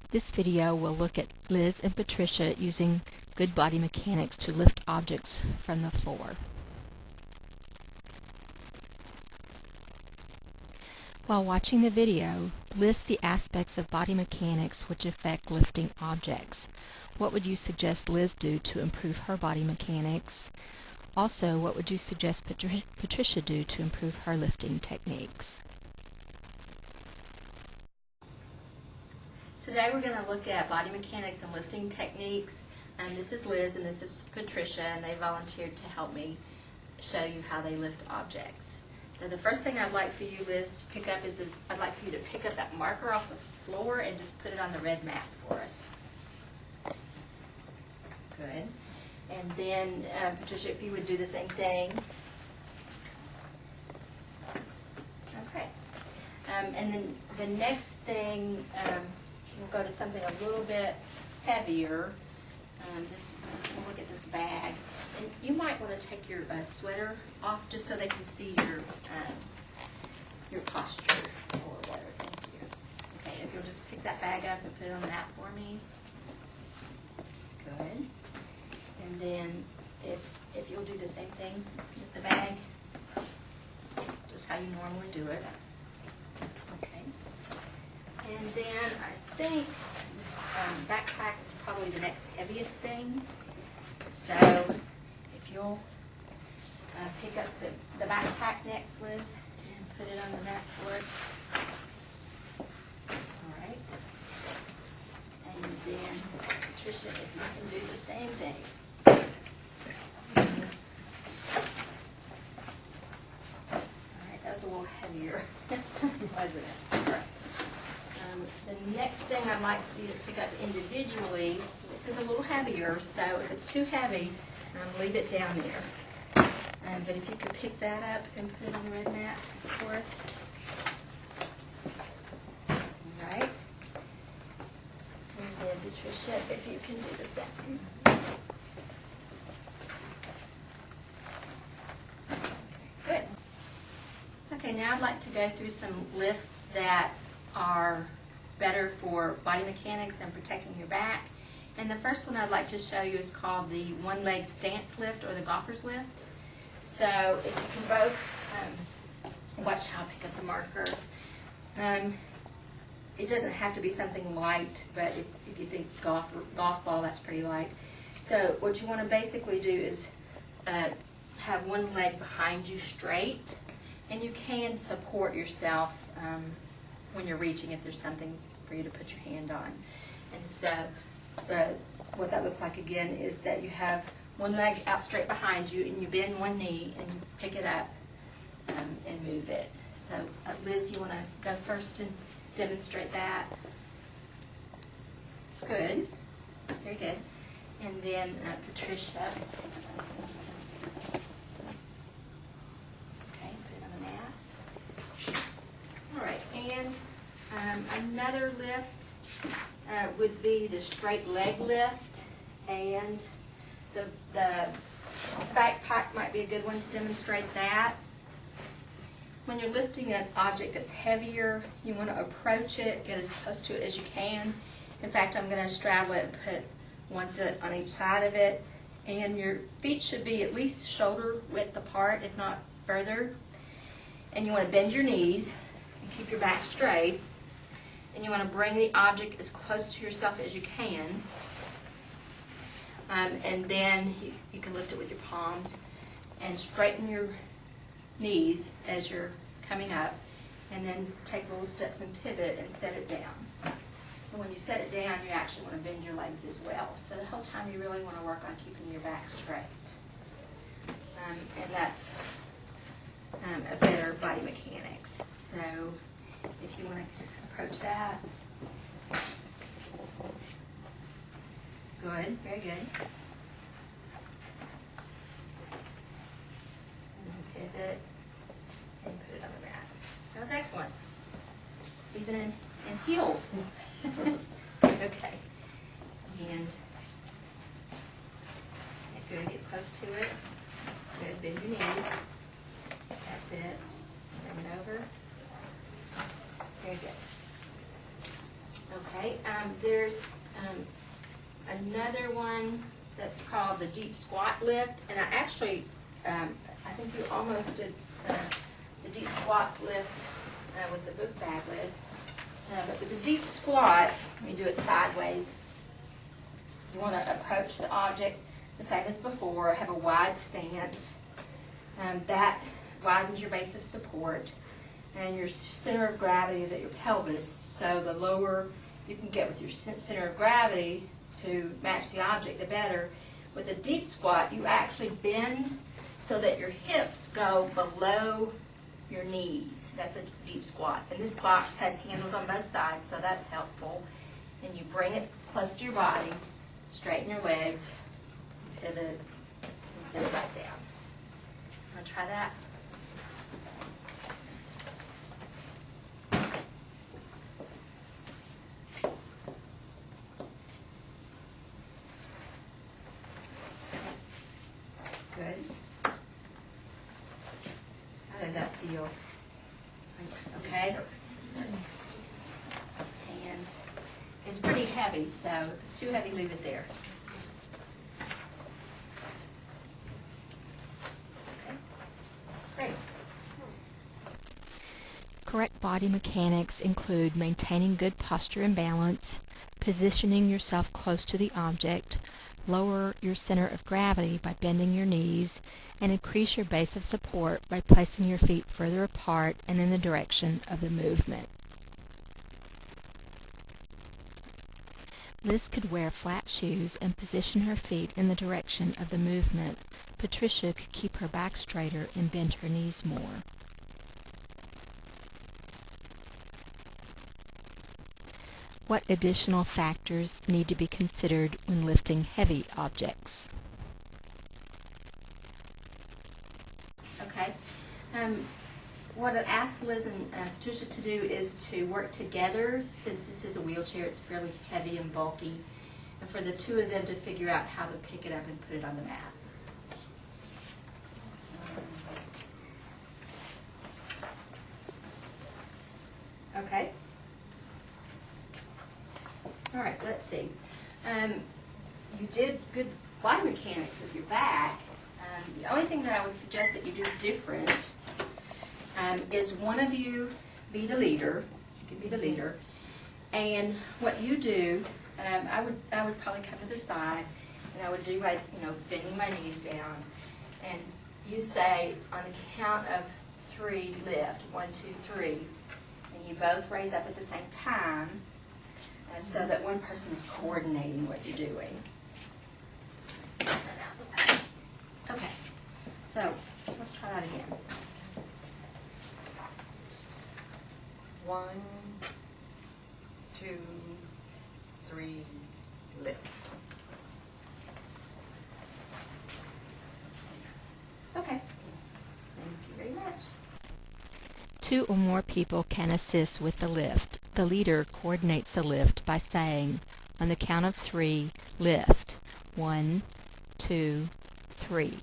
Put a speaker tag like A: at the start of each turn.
A: This video will look at Liz and Patricia using good body mechanics to lift objects from the floor. While watching the video, list the aspects of body mechanics which affect lifting objects. What would you suggest Liz do to improve her body mechanics? Also, what would you suggest Patricia do to improve her lifting techniques?
B: Today we're going to look at body mechanics and lifting techniques. This is Liz and this is Patricia, and they volunteered to help me show you how they lift objects. Now, the first thing I'd like for you, Liz, to pick up is I'd like for you to pick up that marker off the floor and just put it on the red mat for us. Good. And then, Patricia, if you would do the same thing. Okay. And then the next thing, we'll go to something a little bit heavier. We'll look at this bag. And you might want to take your sweater off just so they can see your posture or whatever. Thank you. Okay, if you'll just pick that bag up and put it on the mat for me. Good. And then if you'll do the same thing with the bag, just how you normally do it. Okay. And then I think this backpack is probably the next heaviest thing. So if you'll pick up the backpack next, Liz, and put it on the mat for us. All right. And then, Patricia, if you can do the same thing. All right, that was a little heavier, wasn't it? All right. The next thing I'd like for you to pick up individually, this is a little heavier, so if it's too heavy, leave it down there. But if you could pick that up and put it on the red mat for us. All right. And then, Patricia, if you can do the same. Good. Okay, now I'd like to go through some lifts that are better for body mechanics and protecting your back. And the first one I'd like to show you is called the one-leg stance lift or the golfer's lift. So if you can both watch how I pick up the marker. It doesn't have to be something light, but if you think golf ball, that's pretty light. So what you want to basically do is have one leg behind you straight, and you can support yourself when you're reaching if there's something for you to put your hand on. And so what that looks like again is that you have one leg out straight behind you and you bend one knee and you pick it up and move it. So Liz, you want to go first and demonstrate that? Good. Very good. And then Patricia. Okay, put it on the mat. All right, and another lift would be the straight leg lift, and the backpack might be a good one to demonstrate that. When you're lifting an object that's heavier, you want to approach it, get as close to it as you can. In fact, I'm going to straddle it and put one foot on each side of it, and your feet should be at least shoulder width apart, if not further. And you want to bend your knees and keep your back straight. And you want to bring the object as close to yourself as you can. And then you can lift it with your palms and straighten your knees as you're coming up. And then take little steps and pivot and set it down. And when you set it down, you actually want to bend your legs as well. So the whole time you really want to work on keeping your back straight. And that's a better body mechanics. So if you want to approach that. Good, very good. And then pivot and put it on the mat. That was excellent. Even in heels. Okay. And good, get close to it. Good, bend your knees. That's it. Bring it over. Very good. Okay, Okay, there's another one that's called the deep squat lift, and I think you almost did the deep squat lift with the book bag, Liz. But with the deep squat, when you do it sideways, you want to approach the object the same as before, have a wide stance. That widens your base of support, and your center of gravity is at your pelvis, so the lower you can get with your center of gravity to match the object, the better. With a deep squat, you actually bend so that your hips go below your knees. That's a deep squat. And this box has handles on both sides, so that's helpful. And you bring it close to your body, straighten your legs, pivot, and sit it back down. Want to try that? Good. How did that feel? Okay. And it's pretty heavy, so if it's too heavy, leave it there. Okay. Great.
A: Correct body mechanics include maintaining good posture and balance, positioning yourself close to the object, lower your center of gravity by bending your knees, and increase your base of support by placing your feet further apart and in the direction of the movement. Liz could wear flat shoes and position her feet in the direction of the movement. Patricia could keep her back straighter and bend her knees more. What additional factors need to be considered when lifting heavy objects?
B: Okay. What I asked Liz and Patricia to do is to work together, since this is a wheelchair, it's fairly heavy and bulky, and for the two of them to figure out how to pick it up and put it on the mat. Okay. All right, let's see. You did good body mechanics with your back. The only thing that I would suggest that you do different is one of you be the leader. You can be the leader. And what you do, I would probably come to the side, and I would do my, bending my knees down. And you say, on the count of 3, lift. 1, 2, 3. And you both raise up at the same time, so that one person's coordinating what you're doing. Okay, so let's try that again.
C: 1, 2, 3, lift.
B: Okay, thank you very much.
A: 2 or more people can assist with the lift. The leader coordinates the lift by saying, on the count of 3, lift. 1, 2, 3.